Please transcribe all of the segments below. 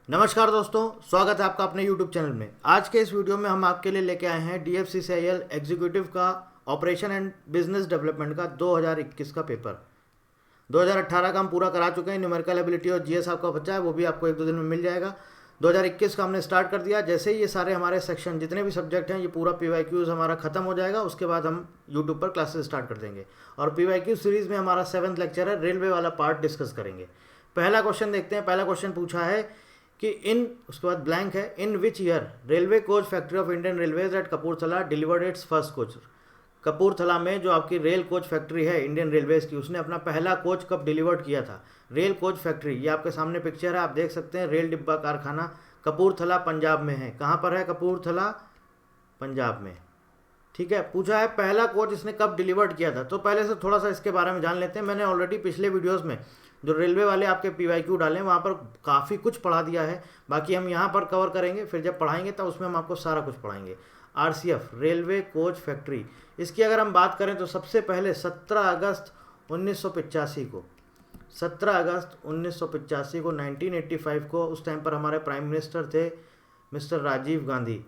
नमस्कार दोस्तों, स्वागत है आपका अपने YouTube चैनल में। आज के इस वीडियो में हम आपके लिए लेके आए हैं DFCCIL एग्जीक्यूटिव का ऑपरेशन एंड बिजनेस डेवलपमेंट का 2021 का पेपर। 2018 का हम पूरा करा चुके हैं। न्यूमेरिकल एबिलिटी और जीएस आपका बच्चा है, वो भी आपको 1-2 दिन में मिल जाएगा। 2021 का हमने स्टार्ट कर दिया। जैसे ही ये सारे हमारे सेक्शन जितने भी सब्जेक्ट हैं, ये पूरा PYQs हमारा खत्म हो जाएगा, उसके बाद हम यूट्यूब पर क्लासेस स्टार्ट कर देंगे। और PYQ सीरीज में हमारा 7th लेक्चर है, रेलवे वाला पार्ट डिस्कस करेंगे। पहला क्वेश्चन देखते हैं। पहला क्वेश्चन पूछा है कि उसके बाद ब्लैंक है, in which year railway coach factory of Indian railways at Kapurthala delivered its first coach. Kapurthala में जो आपकी रेल कोच फैक्ट्री है इंडियन रेलवेज की, उसने अपना पहला कोच कब डिलीवर्ड किया था। रेल कोच फैक्ट्री, ये आपके सामने पिक्चर है, आप देख सकते हैं। रेल डिब्बा कारखाना कपूरथला पंजाब में है। कहाँ पर है? कपूरथला पंजाब में। ठीक है, पूछा है पहला कोच इसने कब डिलीवर्ड किया था। तो पहले से थोड़ा सा इसके बारे में जान लेते हैं। मैंने ऑलरेडी पिछले वीडियोस में जो रेलवे वाले आपके PYQ डाले वहाँ पर काफ़ी कुछ पढ़ा दिया है। बाकी हम यहाँ पर कवर करेंगे, फिर जब पढ़ाएंगे तब उसमें हम आपको सारा कुछ पढ़ाएंगे। RCF रेलवे कोच फैक्ट्री, इसकी अगर हम बात करें तो सबसे पहले 17 अगस्त 1985 को 1985 को उस टाइम पर हमारे प्राइम मिनिस्टर थे मिस्टर राजीव गांधी।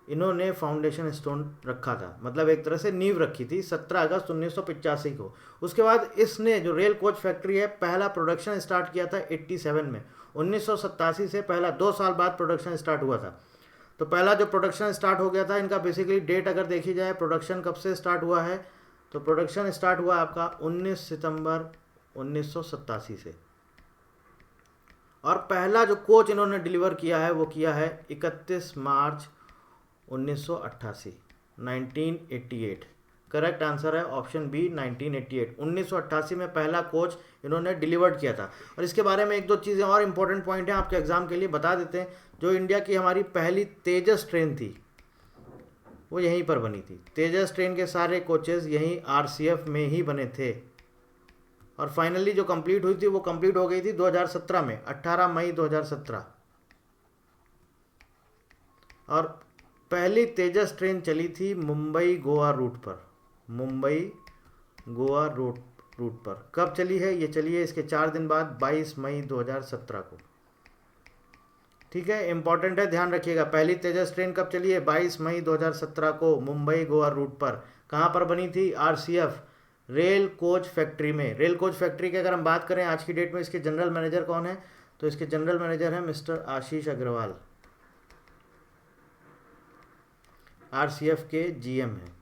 इन्होंने फाउंडेशन स्टोन रखा था, मतलब एक तरह से नींव रखी थी 17 अगस्त 1985 को। उसके बाद इसने जो रेल कोच फैक्ट्री है, पहला प्रोडक्शन स्टार्ट किया था 87 में। 1987 से पहला 2 साल बाद प्रोडक्शन स्टार्ट हुआ था। तो पहला जो प्रोडक्शन स्टार्ट हो गया था, इनका बेसिकली डेट अगर देखी जाए, प्रोडक्शन कब से स्टार्ट हुआ है, तो प्रोडक्शन स्टार्ट हुआ आपका 19 सितंबर 1987 से। और पहला जो कोच इन्होंने डिलीवर किया है वो किया है 31 मार्च 1988। करेक्ट आंसर है ऑप्शन बी 1988। 1988 में पहला कोच इन्होंने डिलीवर्ड किया था। और इसके बारे में 1-2 चीज़ें और इंपॉर्टेंट पॉइंट हैं, आपके एग्जाम के लिए बता देते हैं। जो इंडिया की हमारी पहली तेजस ट्रेन थी वो यहीं पर बनी थी। तेजस ट्रेन के सारे कोचेज यहीं RCF में ही बने थे। और फाइनली जो कंप्लीट हुई थी वो कंप्लीट हो गई थी 2017 में, 18 मई 2017। और पहली तेजस ट्रेन चली थी मुंबई गोवा रूट पर। मुंबई गोवा रूट पर कब चली है? ये चली है इसके 4 दिन बाद, 22 मई 2017 को। ठीक है, इंपॉर्टेंट है, ध्यान रखिएगा। पहली तेजस ट्रेन कब चली है? 22 मई 2017 को मुंबई गोवा रूट पर। कहाँ पर बनी थी? RCF रेल कोच फैक्ट्री में। रेल कोच फैक्ट्री की अगर हम बात करें आज की डेट में, इसके जनरल मैनेजर कौन है? तो इसके जनरल मैनेजर है मिस्टर आशीष अग्रवाल, RCF के GM हैं।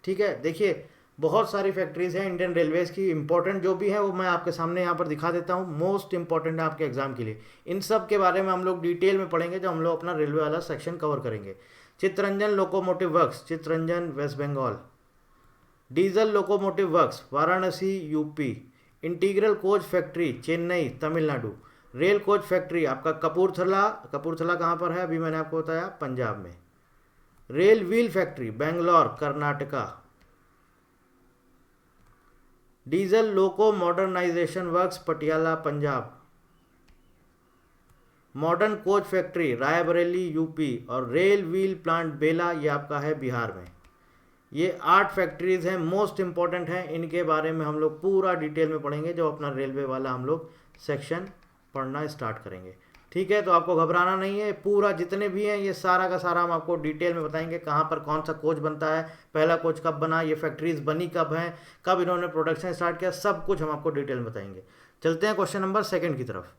ठीक है, देखिए बहुत सारी फैक्ट्रीज हैं इंडियन रेलवेज की। इंपॉर्टेंट जो भी है वो मैं आपके सामने यहाँ पर दिखा देता हूँ। मोस्ट इंपॉर्टेंट है आपके एग्जाम के लिए। इन सब के बारे में हम लोग डिटेल में पढ़ेंगे जब हम लोग अपना रेलवे वाला सेक्शन कवर करेंगे। Chittaranjan locomotive works, Chittaranjan West Bengal. Diesel locomotive works, Varanasi UP। Integral coach factory, Chennai Tamil Nadu. Rail coach factory आपका कपूरथला। कपूरथला कहाँ पर है? अभी मैंने आपको बताया, पंजाब में। Rail wheel factory, Bangalore Karnataka. Diesel loco modernisation works, Patiala Punjab. Modern coach factory, Raebareli UP। और रेल व्हील प्लांट बेला, ये आपका है बिहार में। ये 8 फैक्ट्रीज हैं, मोस्ट इंपॉर्टेंट हैं। इनके बारे में हम लोग पूरा डिटेल में पढ़ेंगे जब अपना रेलवे वाला हम लोग सेक्शन पढ़ना स्टार्ट करेंगे। ठीक है, तो आपको घबराना नहीं है। पूरा जितने भी हैं ये सारा का सारा हम आपको डिटेल में बताएंगे। कहाँ पर कौन सा कोच बनता है, पहला कोच कब बना, ये फैक्ट्रीज बनी कब हैं, कब इन्होंने प्रोडक्शन स्टार्ट किया, सब कुछ हम आपको डिटेल में बताएंगे। चलते हैं क्वेश्चन नंबर 2 की तरफ।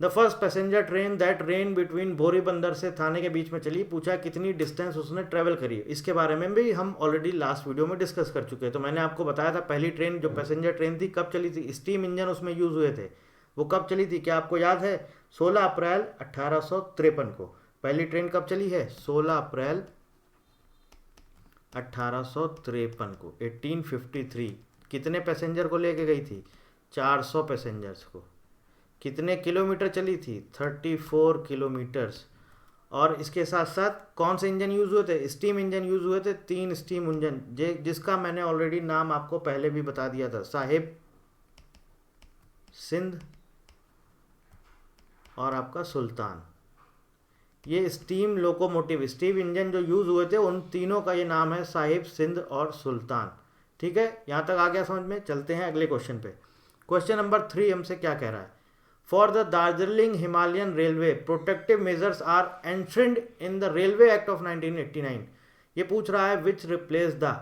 The first passenger train that ran between Bori Bunder से थाने के बीच में चली। पूछा कितनी डिस्टेंस उसने ट्रेवल करी। इसके बारे में भी हम ऑलरेडी लास्ट वीडियो में डिस्कस कर चुके हैं। तो मैंने आपको बताया था पहली ट्रेन जो पैसेंजर ट्रेन थी कब चली थी। स्टीम इंजन उसमें यूज हुए थे। वो कब चली थी, क्या आपको याद है? 16 अप्रैल 1853 को। पहली ट्रेन कब चली है? 16 अप्रैल 1853 को, 1853। कितने पैसेंजर को लेके गई थी? 400 पैसेंजर्स को। कितने किलोमीटर चली थी? 34 किलोमीटर्स। और इसके साथ साथ कौन से इंजन यूज़ हुए थे? स्टीम इंजन यूज़ हुए थे, 3 स्टीम इंजन, जिसका मैंने ऑलरेडी नाम आपको पहले भी बता दिया था, साहिब सिंध और आपका सुल्तान। ये स्टीम लोकोमोटिव, स्टीम इंजन जो यूज़ हुए थे, उन तीनों का ये नाम है, साहिब सिंध और सुल्तान। ठीक है, यहाँ तक आ गया समझ में। चलते हैं अगले क्वेश्चन पे। क्वेश्चन नंबर 3 हमसे क्या कह रहा है? For the Darjeeling Himalayan railway protective measures are ensured in the railway act of 1989। ये पूछ रहा है विच रिप्लेस द,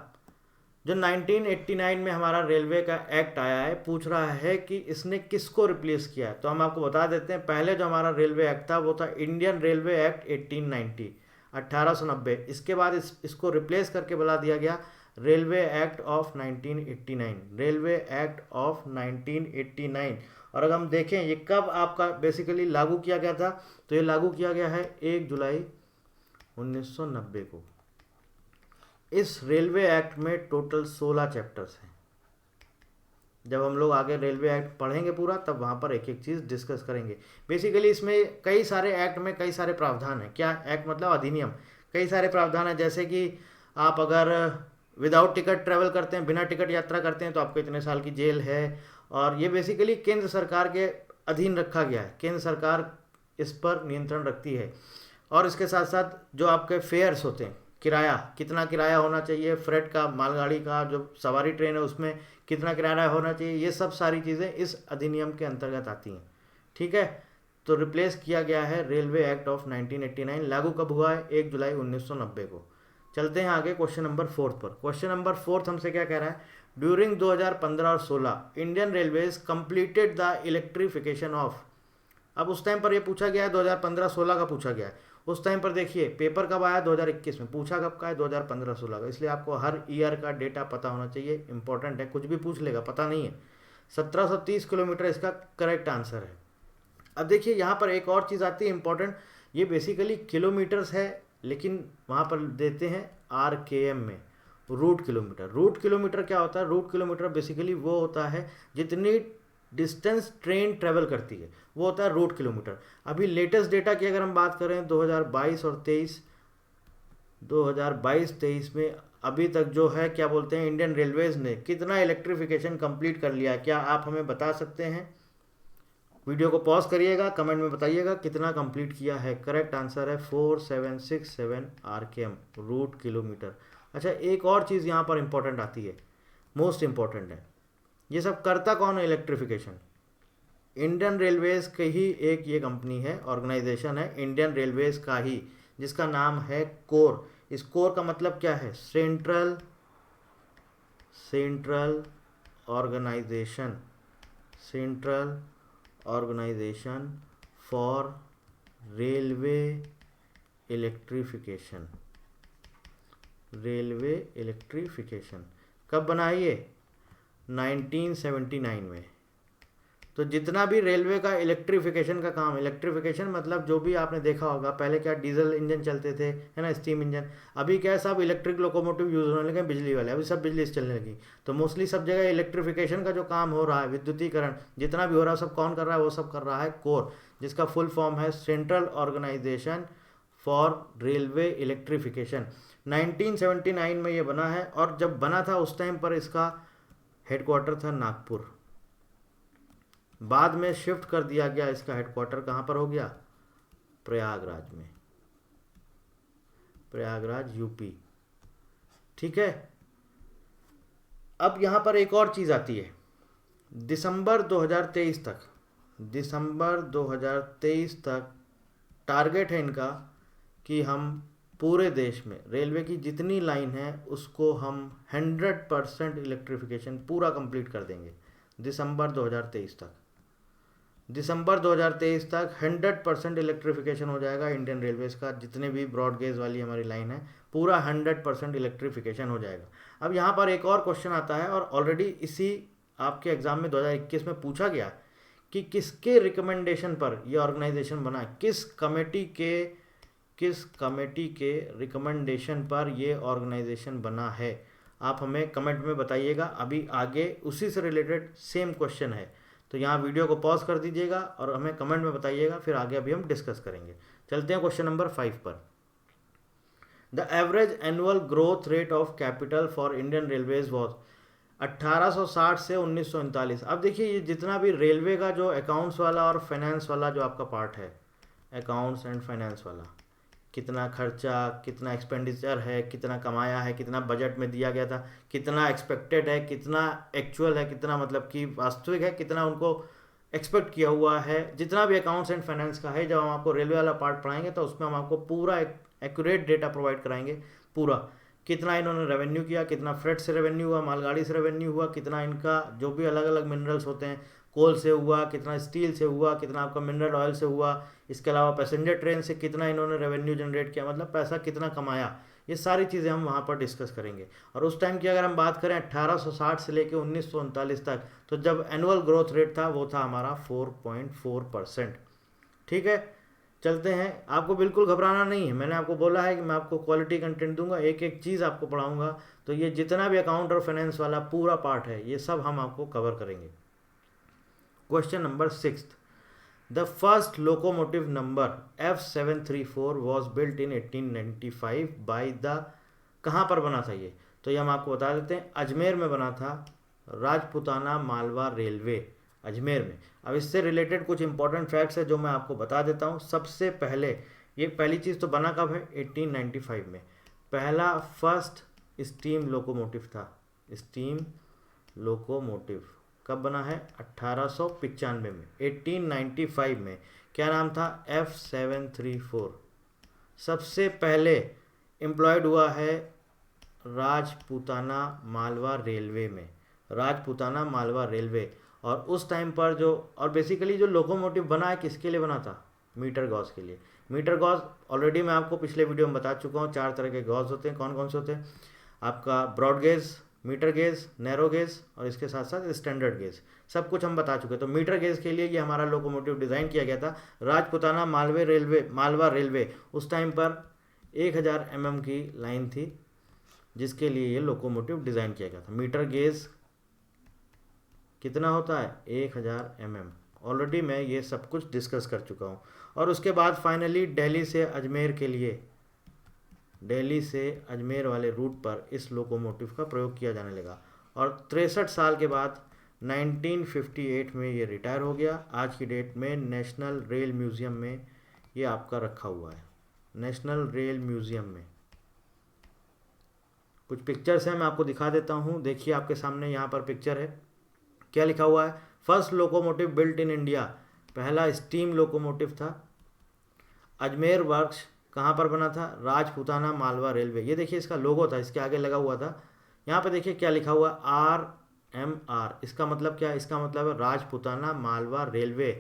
जो 1989 में हमारा रेलवे का एक्ट आया है, पूछ रहा है कि इसने किसको रिप्लेस किया है। तो हम आपको बता देते हैं, पहले जो हमारा रेलवे एक्ट था वो था इंडियन रेलवे एक्ट 1890 1890। इसके बाद इसको रिप्लेस करके बुला दिया गया railway act of 1989, railway act of 1989। और अगर हम देखें ये कब आपका बेसिकली लागू किया गया था, तो ये लागू किया गया है 1 जुलाई 1990 को। इस रेलवे एक्ट में टोटल 16 चैप्टर्स हैं। जब हम लोग आगे रेलवे एक्ट पढ़ेंगे पूरा, तब वहाँ पर एक एक चीज़ डिस्कस करेंगे। बेसिकली इसमें कई सारे एक्ट में कई सारे प्रावधान हैं। क्या एक्ट मतलब अधिनियम, कई सारे प्रावधान हैं। जैसे कि आप अगर विदाउट टिकट ट्रैवल करते हैं, बिना टिकट यात्रा करते हैं, तो आपको इतने साल की जेल है। और ये बेसिकली केंद्र सरकार के अधीन रखा गया है, केंद्र सरकार इस पर नियंत्रण रखती है। और इसके साथ साथ जो आपके फेयर्स होते हैं, किराया, कितना किराया होना चाहिए, फ्रेट का, मालगाड़ी का, जो सवारी ट्रेन है उसमें कितना किराया होना चाहिए, ये सब सारी चीज़ें इस अधिनियम के अंतर्गत आती हैं। ठीक है, तो रिप्लेस किया गया है रेलवे एक्ट ऑफ 1989। लागू कब हुआ है? 1 जुलाई 1990 को। चलते हैं आगे क्वेश्चन नंबर 4 पर। क्वेश्चन नंबर 4 हमसे क्या कह रहा है? ड्यूरिंग 2015 और 16 Indian railways completed the electrification of. अब उस टाइम पर ये पूछा गया है, 2015-16 का पूछा गया है। उस टाइम पर देखिए पेपर कब आया? 2021 में। पूछा कब का है? 2015-16 का। इसलिए आपको हर ईयर का डेटा पता होना चाहिए, इंपॉर्टेंट है। कुछ भी पूछ लेगा, पता नहीं है। 1730 किलोमीटर इसका करेक्ट आंसर है। अब देखिए यहाँ पर एक और चीज़ आती है इंपॉर्टेंट, ये बेसिकली किलोमीटर्स है, लेकिन वहाँ पर देते हैं RKM में, रूट किलोमीटर। रूट किलोमीटर क्या होता है? रूट किलोमीटर बेसिकली वो होता है जितनी डिस्टेंस ट्रेन ट्रेवल करती है, वो होता है रूट किलोमीटर। अभी लेटेस्ट डेटा की अगर हम बात करें 2022 और 2023 में अभी तक जो है, क्या बोलते हैं, इंडियन रेलवेज ने कितना इलेक्ट्रिफिकेशन कंप्लीट कर लिया है, क्या आप हमें बता सकते हैं? वीडियो को पॉज करिएगा, कमेंट में बताइएगा कितना कंप्लीट किया है। करेक्ट आंसर है 4767 RKM, रूट किलोमीटर। अच्छा, एक और चीज़ यहाँ पर इंपॉर्टेंट आती है, मोस्ट इंपॉर्टेंट है। ये सब करता कौन है इलेक्ट्रिफिकेशन? इंडियन रेलवेज की ही एक ये कंपनी है, ऑर्गेनाइजेशन है इंडियन रेलवेज का ही, जिसका नाम है कोर। इस कोर का मतलब क्या है? Central organisation for railway electrification. कब बना है ये? 1979 में। तो जितना भी रेलवे का इलेक्ट्रिफिकेशन का काम, इलेक्ट्रिफिकेशन मतलब जो भी आपने देखा होगा, पहले क्या डीजल इंजन चलते थे, है ना, स्टीम इंजन। अभी क्या है, सब इलेक्ट्रिक लोकोमोटिव यूज़ होने लगे, बिजली वाले, अभी सब बिजली से चलने लगी। तो मोस्टली सब जगह इलेक्ट्रिफिकेशन का जो काम हो रहा है, विद्युतीकरण जितना भी हो रहा है, सब कौन कर रहा है? वो सब कर रहा है कोर, जिसका फुल फॉर्म है central organisation for railway electrification. 1979 में ये बना है, और जब बना था उस टाइम पर इसका हेडक्वार्टर था नागपुर। बाद में शिफ्ट कर दिया गया, इसका हेडक्वार्टर कहाँ पर हो गया? प्रयागराज में, प्रयागराज यूपी। ठीक है, अब यहाँ पर एक और चीज़ आती है, दिसंबर 2023 तक टारगेट है इनका कि हम पूरे देश में रेलवे की जितनी लाइन है उसको हम 100% इलेक्ट्रिफिकेशन पूरा कंप्लीट कर देंगे दिसंबर 2023 तक। दिसंबर 2023 तक 100% इलेक्ट्रिफिकेशन हो जाएगा इंडियन रेलवेज का। जितने भी ब्रॉड गेज वाली हमारी लाइन है, पूरा 100% इलेक्ट्रिफिकेशन हो जाएगा। अब यहाँ पर एक और क्वेश्चन आता है, और ऑलरेडी इसी आपके एग्जाम में 2021 में पूछा गया कि किसके रिकमेंडेशन पर यह ऑर्गेनाइजेशन बना है, किस कमेटी के रिकमेंडेशन पर यह ऑर्गेनाइजेशन बना है। आप हमें कमेंट में बताइएगा। अभी आगे उसी से रिलेटेड सेम क्वेश्चन है, तो यहाँ वीडियो को पॉज कर दीजिएगा और हमें कमेंट में बताइएगा, फिर आगे अभी हम डिस्कस करेंगे। चलते हैं क्वेश्चन नंबर 5 पर। The average annual growth rate of capital for Indian railways was 1860 से 1939। अब देखिए, ये जितना भी रेलवे का जो अकाउंट्स वाला और फाइनेंस वाला जो आपका पार्ट है, अकाउंट्स एंड फाइनेंस वाला, कितना खर्चा, कितना एक्सपेंडिचर है, कितना कमाया है, कितना बजट में दिया गया था, कितना एक्सपेक्टेड है, कितना एक्चुअल है, कितना मतलब कि वास्तविक है, कितना उनको एक्सपेक्ट किया हुआ है। जितना भी अकाउंट्स एंड फाइनेंस का है, जब हम आपको रेलवे वाला पार्ट पढ़ाएंगे तो उसमें हम आपको पूरा एक्यूरेट डेटा प्रोवाइड कराएंगे। पूरा कितना इन्होंने रेवेन्यू किया, कितना फ्रेट से रेवेन्यू हुआ, मालगाड़ी से रेवेन्यू हुआ, कितना इनका जो भी अलग अलग मिनरल्स होते हैं, कोल से हुआ, कितना स्टील से हुआ, कितना आपका मिनरल ऑयल से हुआ, इसके अलावा पैसेंजर ट्रेन से कितना इन्होंने रेवेन्यू जनरेट किया, मतलब पैसा कितना कमाया, ये सारी चीज़ें हम वहाँ पर डिस्कस करेंगे। और उस टाइम की अगर हम बात करें 1860 से लेकर 1939 तक, तो जब एनुअल ग्रोथ रेट था वो था हमारा 4.4%। ठीक है, चलते हैं। आपको बिल्कुल घबराना नहीं है, मैंने आपको बोला है कि मैं आपको क्वालिटी कंटेंट दूंगा, एक एक चीज़ आपको पढ़ाऊंगा। तो ये जितना भी अकाउंट और फाइनेंस वाला पूरा पार्ट है ये सब हम आपको कवर करेंगे। Question number 6, the first locomotive number F734 was built in 1895 by the, कहाँ पर बना था ये, तो ये हम आपको बता देते हैं, अजमेर में बना था, राजपुताना मालवा रेलवे, अजमेर में। अब इससे रिलेटेड कुछ इंपॉर्टेंट फैक्ट्स है जो मैं आपको बता देता हूँ। सबसे पहले ये पहली चीज़ तो बना कब है, 1895 में। पहला फर्स्ट स्टीम लोकोमोटिव था, स्टीम लोकोमोटिव कब बना है, 1895 में, 1895 में। क्या नाम था, F734। सबसे पहले एम्प्लॉयड हुआ है राजपुताना मालवा रेलवे में, राजपुताना मालवा रेलवे। और उस टाइम पर जो, और बेसिकली जो लोकोमोटिव बना है किसके लिए बना था, मीटर गॉज के लिए। मीटर गॉज ऑलरेडी मैं आपको पिछले वीडियो में बता चुका हूँ, 4 तरह के गॉज होते हैं। कौन कौन से होते हैं, आपका broad gauge, metre gauge, narrow gauge और इसके साथ साथ स्टैंडर्ड गेज, सब कुछ हम बता चुके हैं। तो मीटर गेज के लिए ये हमारा लोकोमोटिव डिज़ाइन किया गया था। राजपुताना मालवा रेलवे उस टाइम पर 1000 mm की लाइन थी जिसके लिए ये लोकोमोटिव डिज़ाइन किया गया था। मीटर गेज कितना होता है, 1000 mm। ऑलरेडी मैं ये सब कुछ डिस्कस कर चुका हूँ। और उसके बाद फाइनली दिल्ली से अजमेर के लिए, दिल्ली से अजमेर वाले रूट पर इस लोकोमोटिव का प्रयोग किया जाने लगा। और 63 साल के बाद 1958 में ये रिटायर हो गया। आज की डेट में नेशनल रेल म्यूज़ियम में ये आपका रखा हुआ है, नेशनल रेल म्यूज़ियम में। कुछ पिक्चर्स हैं, मैं आपको दिखा देता हूँ। देखिए आपके सामने यहाँ पर पिक्चर है, क्या लिखा हुआ है, first locomotive built in India, पहला स्टीम लोकोमोटिव था। अजमेर वर्क्स कहाँ पर बना था, राजपुताना मालवा रेलवे। ये देखिए इसका लोगो था, इसके आगे लगा हुआ था। यहाँ पे देखिए क्या लिखा हुआ, RMR। इसका मतलब क्या है, इसका मतलब है Rajputana Malwa railway.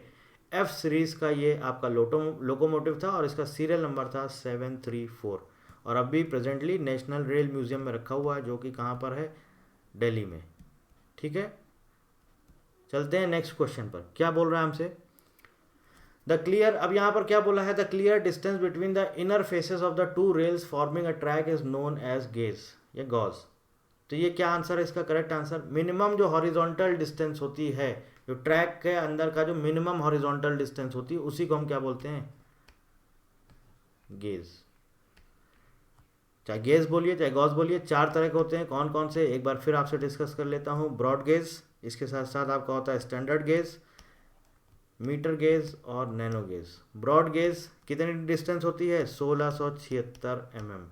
F series का ये आपका लोकोमोटिव था और इसका सीरियल नंबर था 734। और अभी प्रेजेंटली नेशनल रेल म्यूज़ियम में रखा हुआ है, जो कि कहाँ पर है, दिल्ली में। ठीक है, चलते हैं नेक्स्ट क्वेश्चन पर। क्या बोल रहा है हमसे, द क्लियर, अब यहाँ पर क्या बोला है, the clear distance between the inner faces of the two rails forming a track is known as gauge या गॉज। तो ये क्या आंसर है इसका, करेक्ट आंसर, मिनिमम जो हॉरिजॉन्टल डिस्टेंस होती है, जो ट्रैक के अंदर का जो मिनिमम हॉरिजॉन्टल डिस्टेंस होती है उसी को हम क्या बोलते हैं, गेज। चाहे गेज बोलिए चाहे गॉज बोलिए, 4 तरह के होते हैं। कौन कौन से, एक बार फिर आपसे डिस्कस कर लेता हूँ। ब्रॉड गेज, इसके साथ साथ आपका होता है स्टैंडर्ड गेज, मीटर गेज और नैनो गेज। ब्रॉड गेज कितनी डिस्टेंस होती है, 1676 mm।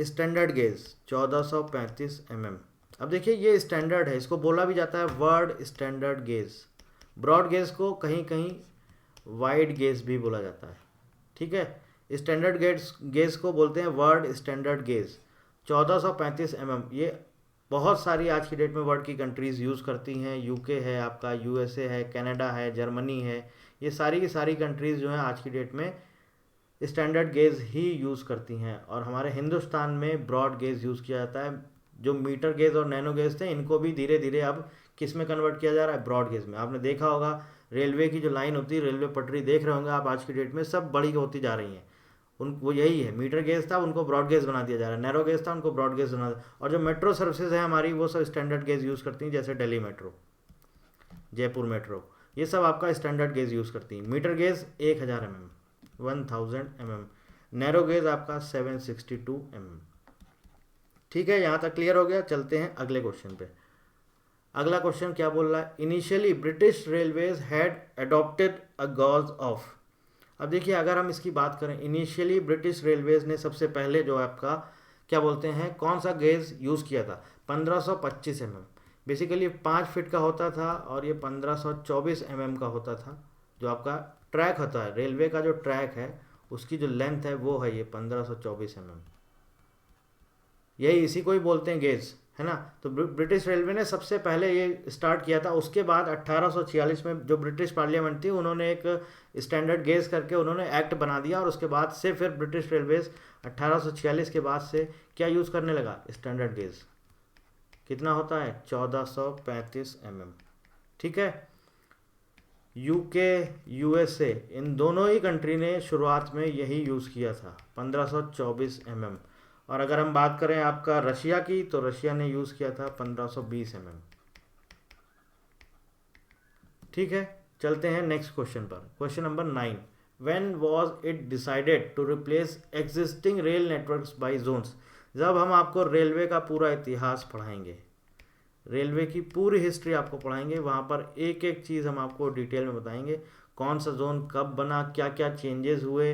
Standard gauge 1435 mm। अब देखिए ये स्टैंडर्ड है, इसको बोला भी जाता है world standard gauge. Broad gauge को कहीं कहीं वाइड गेज भी बोला जाता है। ठीक है, स्टैंडर्ड गेज को बोलते हैं वर्ड स्टैंडर्ड गेज। 1435 mm ये बहुत सारी आज की डेट में वर्ल्ड की कंट्रीज़ यूज़ करती हैं। यूके है आपका, USA है, कनाडा है, जर्मनी है, ये सारी की सारी कंट्रीज़ जो हैं आज की डेट में स्टैंडर्ड गेज ही यूज़ करती हैं। और हमारे हिंदुस्तान में ब्रॉड गेज यूज़ किया जाता है। जो मीटर गेज और नैनो गेज थे इनको भी धीरे धीरे अब किस में कन्वर्ट किया जा रहा है, ब्रॉड गेज में। आपने देखा होगा रेलवे की जो लाइन होती है, रेलवे पटरी देख रहे होंगे आप आज की डेट में, सब बड़ी होती जा रही हैं। वो यही है, मीटर गेज था उनको ब्रॉड गेज बना दिया जा रहा है, नैरो गेज था उनको ब्रॉड गेज बना दिया। और जो मेट्रो सर्विसेज है हमारी वो सब स्टैंडर्ड गेज यूज़ करती हैं, जैसे दिल्ली मेट्रो, जयपुर मेट्रो, ये सब आपका स्टैंडर्ड गेज यूज़ करती हैं। Metre gauge 1000 mm, 1000 mm। Narrow gauge आपका 762 mm। ठीक है, यहाँ तक क्लियर हो गया। चलते हैं अगले क्वेश्चन पे। अगला क्वेश्चन क्या बोल रहा है, initially British railways had adopted a gauge of. अब देखिए अगर हम इसकी बात करें, इनिशियली ब्रिटिश रेलवेज ने सबसे पहले जो आपका क्या बोलते हैं, कौन सा गेज यूज़ किया था, 1525 mm। बेसिकली 5 फीट का होता था और ये 1524 का होता था। जो आपका ट्रैक होता है, रेलवे का जो ट्रैक है उसकी जो लेंथ है वो है ये 1524 यही इसी को ही बोलते हैं गेज, है ना। तो ब्रिटिश रेलवे ने सबसे पहले ये स्टार्ट किया था। उसके बाद 1846 में जो ब्रिटिश पार्लियामेंट थी उन्होंने एक स्टैंडर्ड गेज करके उन्होंने एक्ट बना दिया, और उसके बाद से फिर ब्रिटिश रेलवेज 1846 के बाद से क्या यूज़ करने लगा, स्टैंडर्ड गेज। कितना होता है, 1435 ठीक है। यूके, यूएसए, इन दोनों ही कंट्री ने शुरुआत में यही यूज़ किया था, 1524 और अगर हम बात करें आपका रशिया की, तो रशिया ने यूज़ किया था 1520 ठीक है। चलते हैं नेक्स्ट क्वेश्चन पर। Question number 9, when was it decided to replace existing rail networks by zones. जब हम आपको रेलवे का पूरा इतिहास पढ़ाएंगे, रेलवे की पूरी हिस्ट्री आपको पढ़ाएंगे, वहाँ पर एक एक चीज़ हम आपको डिटेल में बताएंगे। कौन सा जोन कब बना, क्या क्या चेंजेस हुए,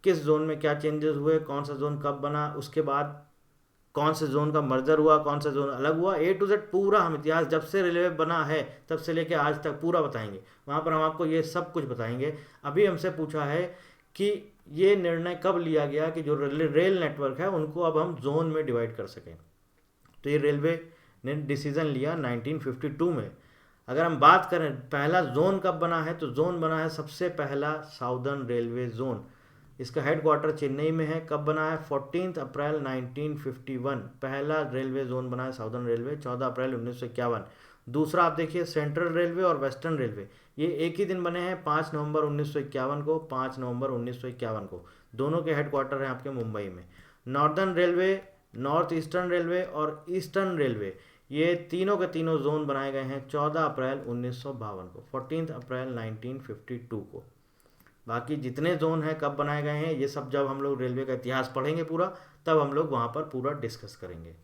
किस जोन में क्या चेंजेस हुए, कौन सा जोन कब बना, उसके बाद कौन से जोन का मर्जर हुआ, कौन सा जोन अलग हुआ, A to Z पूरा हम इतिहास जब से रेलवे बना है तब से लेके आज तक पूरा बताएंगे। वहाँ पर हम आपको ये सब कुछ बताएंगे। अभी हमसे पूछा है कि ये निर्णय कब लिया गया कि जो रेल नेटवर्क है उनको अब हम जोन में डिवाइड कर सकें। तो ये रेलवे ने डिसीजन लिया 1952 में। अगर हम बात करें पहला जोन कब बना है, तो जोन बना है सबसे पहला साउदर्न रेलवे जोन। इसका हेडक्वार्टर चेन्नई में है। कब बना है, 14 अप्रैल 1951 पहला रेलवे जोन बना है साउदर्न रेलवे, 14 अप्रैल 1951। दूसरा आप देखिए सेंट्रल रेलवे और वेस्टर्न रेलवे, ये एक ही दिन बने हैं, 5 नवंबर 1951 को, 5 नवंबर 1951 को। दोनों के हेडक्वार्टर हैं आपके मुंबई में। Northern railway, north eastern railway और ईस्टर्न रेलवे, ये तीनों के तीनों जोन बनाए गए हैं 14 अप्रैल 1952 को, 14 अप्रैल 1952 को। बाकी जितने जोन हैं कब बनाए गए हैं, ये सब जब हम लोग रेलवे का इतिहास पढ़ेंगे पूरा, तब हम लोग वहाँ पर पूरा डिस्कस करेंगे।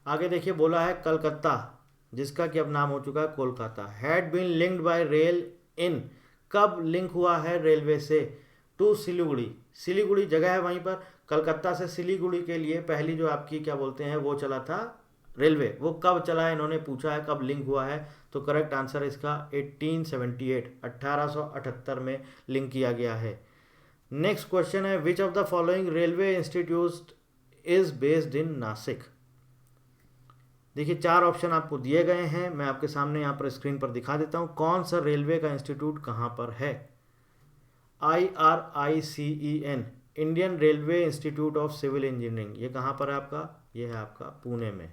आगे देखिए, बोला है कलकत्ता, जिसका कि अब नाम हो चुका है Kolkata, had been linked by rail in, कब लिंक हुआ है रेलवे से, टू सिलीगुड़ी। सिलीगुड़ी जगह है वहीं पर। कलकत्ता से सिलीगुड़ी के लिए पहली जो आपकी क्या बोलते हैं वो चला था रेलवे, वो कब चला है इन्होंने पूछा है, कब लिंक हुआ है। तो करेक्ट आंसर इसका 1878, 1878 में लिंक किया गया है। नेक्स्ट क्वेश्चन है, which of the following railway institute is based in Nashik. देखिए 4 ऑप्शन आपको दिए गए हैं, मैं आपके सामने यहाँ पर स्क्रीन पर दिखा देता हूँ कौन सा रेलवे का इंस्टीट्यूट कहाँ पर है। IRICEN, Indian railway institute of civil engineering, ये कहाँ पर है आपका, ये है आपका पुणे में।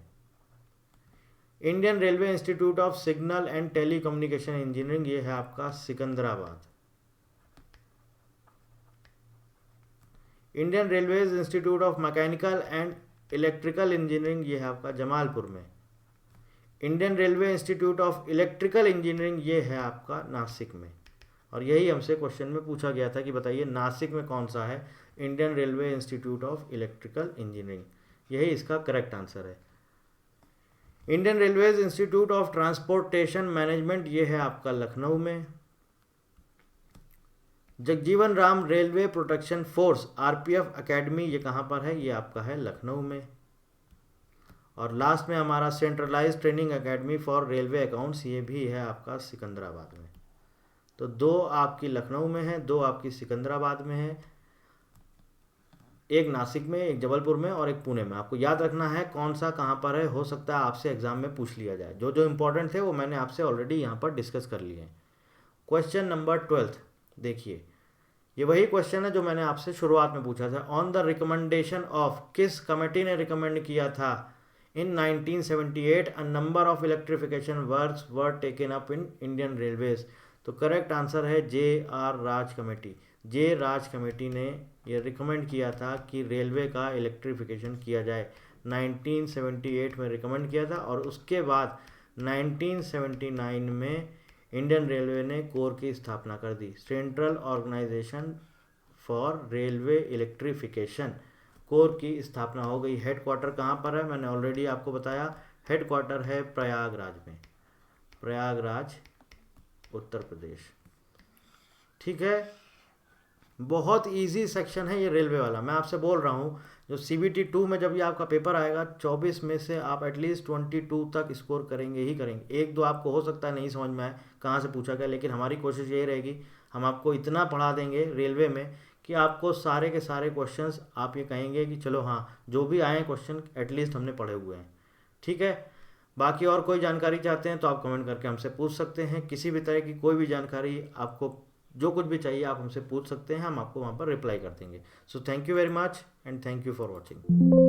Indian railway institute of signal and telecommunication engineering, ये है आपका Secunderabad. Indian railway institute of mechanical and electrical engineering, ये है आपका जमालपुर में। Indian railway institute of electrical engineering, ये है आपका नासिक में। और यही हमसे क्वेश्चन में पूछा गया था कि बताइए नासिक में कौन सा है Indian railway institute of electrical engineering, यही इसका करेक्ट आंसर है। Indian railway institute of transportation management, ये है आपका लखनऊ में। Jagjivan Ram railway protection force RPF academy, ये कहाँ पर है, ये आपका है लखनऊ में। और लास्ट में हमारा centralised training academy for railway accounts, ये भी है आपका सिकंदराबाद में। तो 2 आपकी लखनऊ में है, 2 आपकी सिकंदराबाद में है, एक नासिक में, एक जबलपुर में और एक पुणे में। आपको याद रखना है कौन सा कहाँ पर है, हो सकता है आपसे एग्जाम में पूछ लिया जाए। जो जो इंपॉर्टेंट थे वो मैंने आपसे ऑलरेडी यहाँ पर डिस्कस कर लिए हैं। क्वेश्चन नंबर 12 देखिए, ये वही क्वेश्चन है जो मैंने आपसे शुरुआत में पूछा था। ऑन द रिकमेंडेशन ऑफ, किस कमेटी ने रिकमेंड किया था, इन 1978 a number of electrification works were taken up in Indian railways. तो करेक्ट आंसर है JR राज कमेटी। जे राज कमेटी ने ये रिकमेंड किया था कि रेलवे का इलेक्ट्रिफिकेशन किया जाए, 1978 में रिकमेंड किया था। और उसके बाद 1979 में इंडियन रेलवे ने कोर की स्थापना कर दी, central organisation for railway electrification, CORE की स्थापना हो गई। हेडक्वार्टर कहाँ पर है, मैंने ऑलरेडी आपको बताया, हेडक्वार्टर है प्रयागराज में, प्रयागराज उत्तर प्रदेश। ठीक है, बहुत इजी सेक्शन है ये रेलवे वाला। मैं आपसे बोल रहा हूँ जो CBT 2 में जब ये आपका पेपर आएगा 24 में से आप एटलीस्ट 22 तक स्कोर करेंगे ही करेंगे। एक दो आपको हो सकता है नहीं समझ में आए कहाँ से पूछा गया, लेकिन हमारी कोशिश यही रहेगी हम आपको इतना पढ़ा देंगे रेलवे में कि आपको सारे के सारे क्वेश्चंस आप ये कहेंगे कि चलो हाँ जो भी आए क्वेश्चन एटलीस्ट हमने पढ़े हुए हैं। ठीक है, बाकी और कोई जानकारी चाहते हैं तो आप कमेंट करके हमसे पूछ सकते हैं। किसी भी तरह की कोई भी जानकारी आपको जो कुछ भी चाहिए आप हमसे पूछ सकते हैं, हम आपको वहाँ पर रिप्लाई कर देंगे। So thank you very much and thank you for watching.